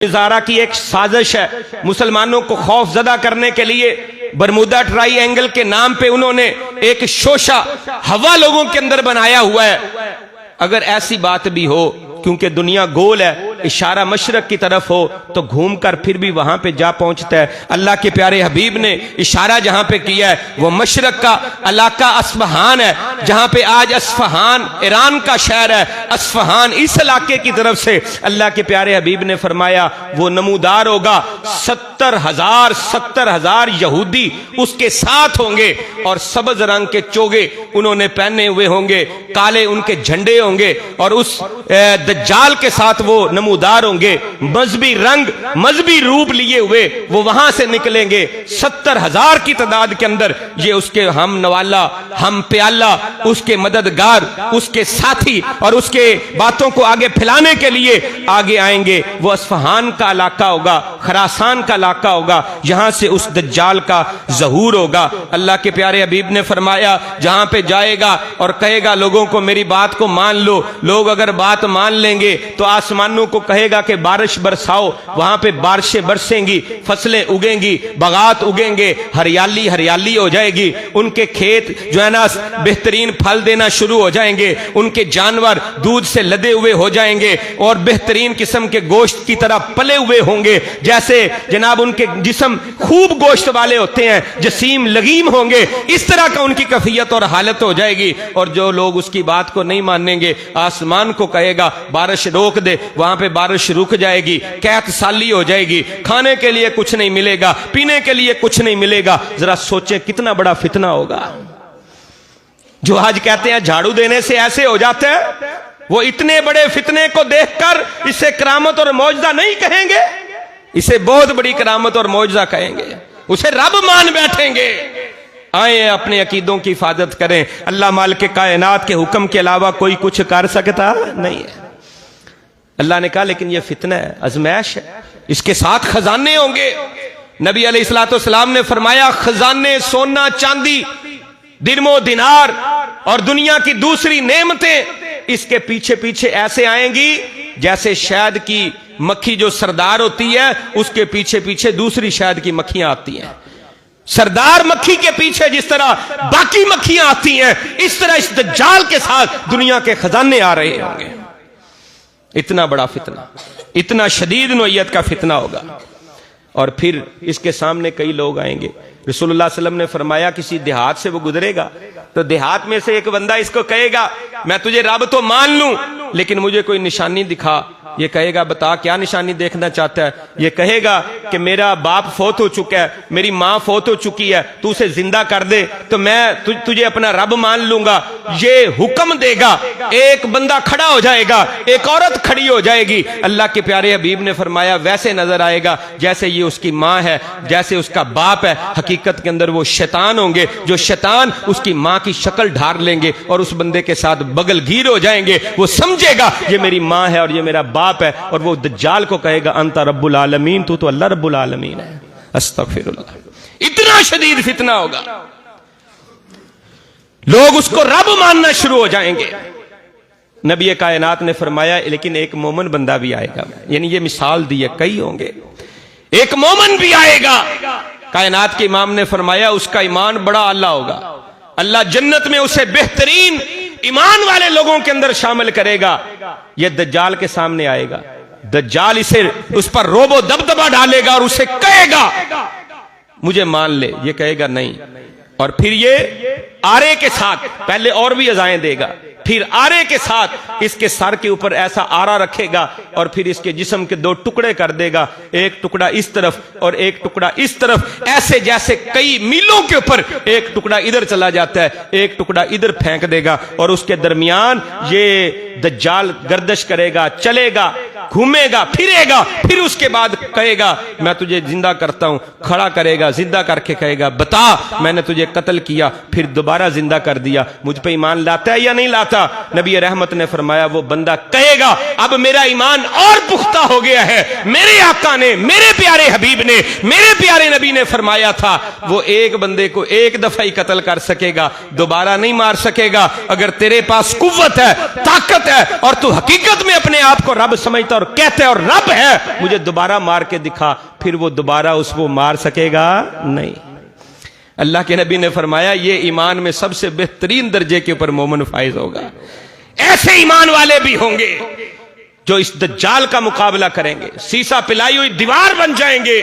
इजारा की एक साजिश है मुसलमानों को खौफ ज़दा करने के लिए। बरमुदा ट्राई एंगल के नाम पे उन्होंने एक शोशा हवा लोगों के अंदर बनाया हुआ है। अगर ऐसी बात भी हो, क्योंकि दुनिया गोल है, इशारा मशरक की तरफ हो तो घूमकर फिर भी वहां पे जा पहुंचता है। अल्लाह के प्यारे हबीब ने इशारा जहां पे किया है वो मशरक का इलाका अस्फहान है, जहां पे आज अस्फहान ईरान का शहर है। अस्फहान इस इलाके की तरफ से अल्लाह के प्यारे हबीब ने फरमाया वो नमूदार होगा। 70,000 यहूदी उसके साथ होंगे और सबज रंग के चोगे उन्होंने पहने हुए होंगे, काले उनके झंडे होंगे और उस दज्जाल के साथ वो नमूदार होंगे। मजहबी रंग मजहबी रूप लिए हुए वो वहां से निकलेंगे। 70,000 की तादाद के अंदर ये उसके हम नवाला, हम प्याला, उसके मददगार, उसके साथी और उसके बातों को आगे फैलाने के लिए आगे आएंगे। वो अस्फहान का इलाका होगा, खरासान का इलाका होगा, यहां से उस दज्जाल का ज़हूर होगा। अल्लाह के प्यारे हबीब ने फरमाया जहां पे जाएगा और कहेगा लोगों को मेरी बात को मान लो, लोग अगर बात मान लेंगे तो आसमानों को कहेगा कि बारिश बरसाओ, वहां पे बारिशें बरसेंगी, फसलें उगेंगी, बागात उगेंगे, हरियाली हरियाली हो जाएगी, उनके खेत जो है ना बेहतरीन फल देना शुरू हो जाएंगे, उनके जानवर दूध से लदे हुए हो जाएंगे और बेहतरीन किस्म के गोश्त की तरह पले हुए होंगे। जैसे जनाब उनके जिस्म खूब गोश्त वाले होते हैं, जसीम लगीम होंगे, इस तरह का उनकी कैफियत और हालत हो जाएगी। और जो लोग उसकी बात को नहीं मानेंगे आसमान को कहेगा बारिश रोक दे, वहां पे बारिश रुक जाएगी, कैत साली हो जाएगी, खाने के लिए कुछ नहीं मिलेगा, पीने के लिए कुछ नहीं मिलेगा। जरा सोचें कितना बड़ा फितना होगा। जो आज कहते हैं झाड़ू देने से ऐसे हो जाते हैं, वो इतने बड़े फितने को देखकर इसे करामत और मौजदा नहीं कहेंगे, इसे बहुत बड़ी करामत और मौजदा कहेंगे, उसे रब मान बैठेंगे। आए अपने अकीदों की हिफाजत करें। अल्लाह मालिक कायनात के हुक्म के अलावा कोई कुछ कर सकता नहीं है। अल्लाह ने कहा लेकिन यह फितना है, आजमाइश है, इसके साथ खजाने होंगे। नबी अलैहिस्सलाम ने फरमाया खजाने सोना चांदी दिरमो दिनार और दुनिया की दूसरी नेमतें इसके पीछे पीछे ऐसे आएंगी जैसे शहद की मक्खी जो सरदार होती है उसके पीछे पीछे दूसरी शहद की मक्खियां आती हैं। सरदार मक्खी के पीछे जिस तरह बाकी मक्खियां आती हैं, इस तरह इस दज्जाल के साथ दुनिया के खजाने आ रहे होंगे। इतना बड़ा फितना, इतना शदीद नौइयत का फितना होगा। और फिर इसके सामने कई लोग आएंगे। रसूलुल्लाह सल्लल्लाहु अलैहि वसल्लम ने फरमाया किसी देहात से वो गुजरेगा तो देहात में से एक बंदा इसको कहेगा मैं तुझे रब तो मान लूं लेकिन मुझे कोई निशानी दिखा। ये कहेगा बता क्या निशानी देखना चाहता है। ये कहेगा कि मेरा बाप फौत हो चुका है, मेरी माँ फौत हो चुकी है, तू उसे जिंदा कर दे तो मैं तुझे अपना रब मान लूंगा। ये हुक्म देगा, एक बंदा खड़ा हो जाएगा, एक औरत खड़ी हो जाएगी। अल्लाह के प्यारे हबीब ने फरमाया वैसे नजर आएगा जैसे ये उसकी माँ है, जैसे उसका बाप है। हकीकत के अंदर वो शैतान होंगे, जो शैतान उसकी माँ की शक्ल ढार लेंगे और उस बंदे के साथ बगलगीर हो जाएंगे। वो समझेगा ये मेरी माँ है और ये मेरा बाप है और वो दज्जाल को कहेगा अंता रब्बुल आलमीन, तू तो अल्लाह रब्बुल आलमीन है। अस्तगफिरुल्लाह। इतना शदीद फितना होगा, लोग उसको रब मानना शुरू हो जाएंगे। नबी कायनात ने फरमाया लेकिन एक मोमन बंदा भी आएगा, यानी ये मिसाल दी है, कई होंगे, एक मोमन भी आएगा। कायनात के इमाम ने फरमाया उसका ईमान बड़ा आला होगा, अल्लाह जन्नत में उसे बेहतरीन ईमान वाले लोगों के अंदर शामिल करेगा। यह दज्जाल के सामने आएगा, दज्जाल इसे उस पर रोबो दबदबा डालेगा और उसे कहेगा मुझे मान ले। ये कहेगा नहीं, और फिर ये आरे के साथ पहले और भी अज़ाएं देगा, फिर आरे के साथ इसके सर के ऊपर ऐसा आरा रखेगा और फिर इसके जिस्म के दो टुकड़े कर देगा, एक टुकड़ा इस तरफ और एक टुकड़ा इस तरफ, ऐसे जैसे कई मीलों के ऊपर एक टुकड़ा इधर चला जाता है, एक टुकड़ा इधर फेंक देगा और उसके दरमियान ये दज्जाल गर्दश करेगा, चलेगा, घूमेगा, फिरेगा। फिर उसके बाद कहेगा मैं तुझे जिंदा करता हूं, खड़ा करेगा, जिंदा करके कहेगा बता मैंने तुझे कत्ल किया, फिर दोबारा जिंदा कर दिया, मुझ पे ईमान लाता है या नहीं लाता। नबी रहमत ने फरमाया वो बंदा कहेगा अब मेरा ईमान और पुख्ता हो गया है। मेरे आका ने, मेरे प्यारे हबीब ने, मेरे प्यारे नबी ने फरमाया था वो एक बंदे को एक दफा ही कत्ल कर सकेगा, दोबारा नहीं मार सकेगा। अगर तेरे पास कुव्वत है, ताकत है और तू हकीकत में अपने आप को रब समझता حکومت اور کہتا ہے اور رب ہے مجھے دوبارہ مار کے دکھا، پھر وہ دوبارہ اس کو مار سکے گا نہیں۔ اللہ کے نبی نے فرمایا یہ ایمان میں سب سے بہترین درجے کے اوپر مومن فائز ہوگا۔ ایسے ایمان والے بھی ہوں گے جو اس دجال کا مقابلہ کریں گے، سیسا پلائی ہوئی دیوار بن جائیں گے۔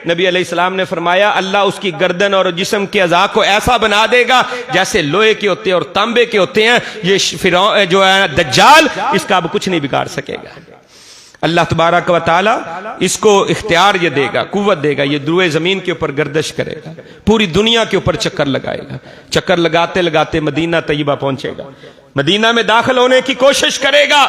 نبی علیہ السلام نے فرمایا اللہ اس کی گردن اور جسم کے اعضاء کو ایسا بنا دے گا جیسے لوہے کے ہوتے ہیں اور تانبے کے ہوتے ہیں، یہ فرعون جو ہے دجال، اس کا اب کچھ نہیں بگاڑ سکے گا۔ اللہ تبارک و تعالی اس کو اختیار یہ دے گا، قوت دے گا، یہ دروئے زمین کے اوپر گردش کرے گا، پوری دنیا کے اوپر چکر لگائے گا، چکر لگاتے لگاتے مدینہ طیبہ پہنچے گا، مدینہ میں داخل ہونے کی کوشش کرے گا۔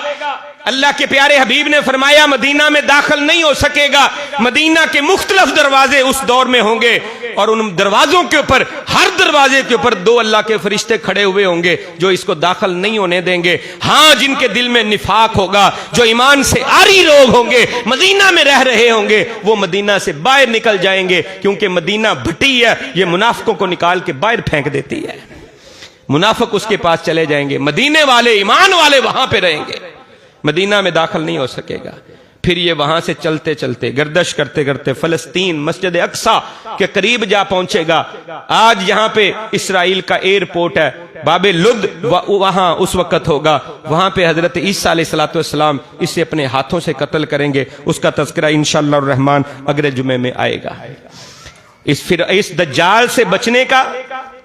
اللہ کے پیارے حبیب نے فرمایا مدینہ میں داخل نہیں ہو سکے گا، مدینہ کے مختلف دروازے اس دور میں ہوں گے اور ان دروازوں کے اوپر ہر دروازے کے اوپر 2 اللہ کے فرشتے کھڑے ہوئے ہوں گے جو اس کو داخل نہیں ہونے دیں گے۔ ہاں جن کے دل میں نفاق ہوگا، جو ایمان سے عاری لوگ ہوں گے، مدینہ میں رہ رہے ہوں گے، وہ مدینہ سے باہر نکل جائیں گے، کیونکہ مدینہ بھٹی ہے، یہ منافقوں کو نکال کے باہر پھینک دیتی ہے۔ منافق اس کے پاس چلے جائیں گے، مدینے والے ایمان والے وہاں پہ رہیں گے، مدینہ میں داخل نہیں ہو سکے گا۔ پھر یہ وہاں سے چلتے چلتے گردش کرتے کرتے فلسطین مسجد اقصی کے قریب جا پہنچے گا۔ آج یہاں پہ اسرائیل کا ایئرپورٹ ہے، باب لد وہاں اس وقت ہوگا، وہاں پہ حضرت عیسیٰ علیہ السلام اسے اپنے ہاتھوں سے قتل کریں گے۔ اس کا تذکرہ انشاءاللہ الرحمن اگلے جمعے میں آئے گا۔ اس دجال سے بچنے کا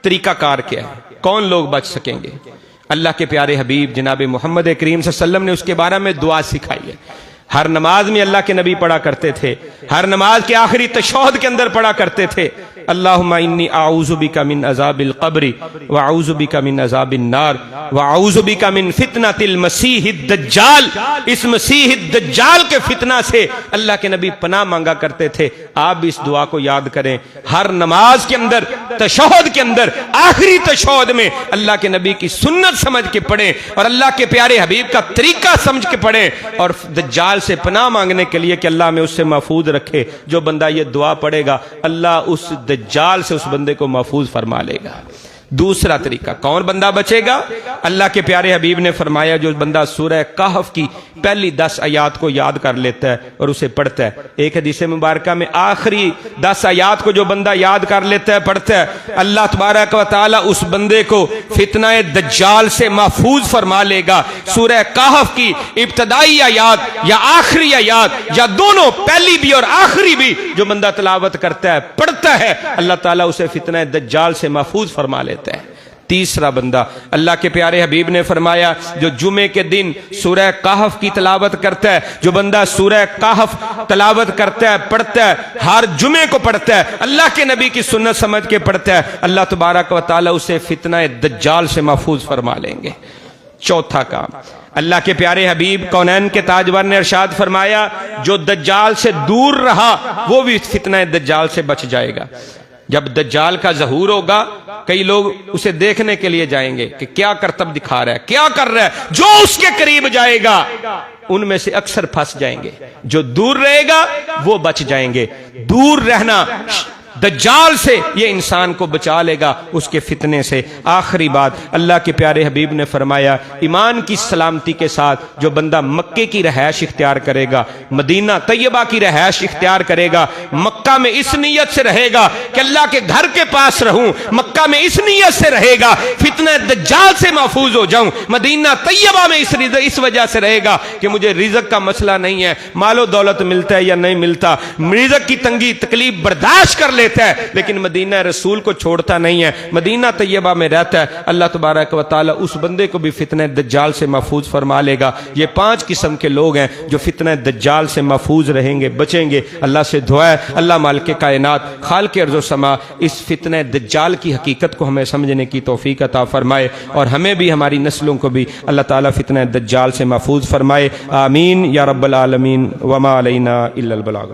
طریقہ کار کیا ہے، کون لوگ بچ سکیں گے؟ اللہ کے پیارے حبیب جناب محمد کریم صلی اللہ علیہ وسلم نے اس کے بارے میں دعا سکھائی ہے۔ ہر نماز میں اللہ کے نبی پڑھا کرتے تھے، ہر نماز کے آخری تشہد کے اندر پڑھا کرتے تھے، اللہم انی اعوذ بک من عذاب القبر واعوذ بک من عذاب النار واعوذ بک من فتنۃ المسیح الدجال۔ اس مسیح الدجال کے فتنہ سے اللہ کے نبی پناہ مانگا کرتے تھے۔ آپ بھی اس دعا کو یاد کریں، ہر نماز کے اندر تشہد کے اندر آخری تشہد میں اللہ کے نبی کی سنت سمجھ کے پڑھیں اور اللہ کے پیارے حبیب کا طریقہ سمجھ کے پڑھیں، اور دجال سے پناہ مانگنے کے لیے کہ اللہ میں اس سے محفوظ رکھے۔ جو بندہ یہ دعا پڑھے گا اللہ اس دجال سے اس بندے کو محفوظ فرما لے گا۔ دوسرا طریقہ، کون بندہ بچے گا؟ اللہ کے پیارے حبیب نے فرمایا جو بندہ سورہ کہف کی پہلی 10 آیات کو یاد کر لیتا ہے اور اسے پڑھتا ہے، ایک حدیث مبارکہ میں آخری 10 آیات کو جو بندہ یاد کر لیتا ہے، پڑھتا ہے، اللہ تبارک و تعالی اس بندے کو فتنہ دجال سے محفوظ فرما لے گا۔ سورہ کہف کی ابتدائی آیات یا آخری آیات یا دونوں، پہلی بھی اور آخری بھی، جو بندہ تلاوت کرتا ہے، پڑھتا ہے، اللہ تعالیٰ اسے فتنہ دجال سے محفوظ فرما لیتا ہے۔ تیسرا بندہ، اللہ کے پیارے حبیب نے فرمایا جو جمعے کے دن سورہ کہف کی تلاوت کرتا ہے، جو بندہ سورہ کہف تلاوت کرتا ہے، پڑھتا ہے، ہر جمعے کو پڑھتا ہے، اللہ کے نبی کی سنت سمجھ کے پڑھتا ہے، اللہ تبارک و تعالی اسے فتنہ دجال سے محفوظ فرما لیں گے۔ چوتھا کام، اللہ کے پیارے حبیب کونین کے تاجور نے ارشاد فرمایا جو دجال سے دور رہا وہ بھی فتنہ دجال سے بچ جائے گا۔ جب دجال کا ظہور ہوگا کئی لوگ اسے دیکھنے کے لیے جائیں گے کہ کیا کرتب دکھا رہا ہے، کیا کر رہا ہے، جو اس کے قریب جائے گا ان میں سے اکثر پھنس جائیں گے، جو دور رہے گا وہ بچ جائیں گے۔ دور رہنا دجال سے یہ انسان کو بچا لے گا اس کے فتنے سے۔ آخری بات، اللہ کے پیارے حبیب نے فرمایا ایمان کی سلامتی کے ساتھ جو بندہ مکے کی رہائش اختیار کرے گا، مدینہ طیبہ کی رہائش اختیار کرے گا، مکہ میں اس نیت سے رہے گا کہ اللہ کے گھر کے پاس رہوں، مکہ میں اس نیت سے رہے گا فتنہ دجال سے محفوظ ہو جاؤں، مدینہ طیبہ میں اس وجہ سے رہے گا کہ مجھے رزق کا مسئلہ نہیں ہے، مال و دولت ملتا ہے یا نہیں ملتا، رزق کی تنگی تکلیف برداشت کر لیتا ہے، لیکن مدینہ رسول کو چھوڑتا نہیں ہے، مدینہ طیبہ میں رہتا ہے، اللہ تبارک و تعالی اس بندے کو بھی فتنہ دجال سے محفوظ فرما لے گا۔ یہ 5 قسم کے لوگ ہیں جو فتنہ دجال سے محفوظ رہیں گے، بچیں گے۔ اللہ سے دعا ہے اللہ مالک کائنات، خالق ارض و سما، اس فتنہ دجال کی حقیقت کو ہمیں سمجھنے کی توفیق عطا فرمائے اور ہمیں بھی ہماری نسلوں کو بھی اللہ تعالی فتنہ دجال سے محفوظ فرمائے۔ آمین یا رب العالمین، وما علینا الا البلاغ۔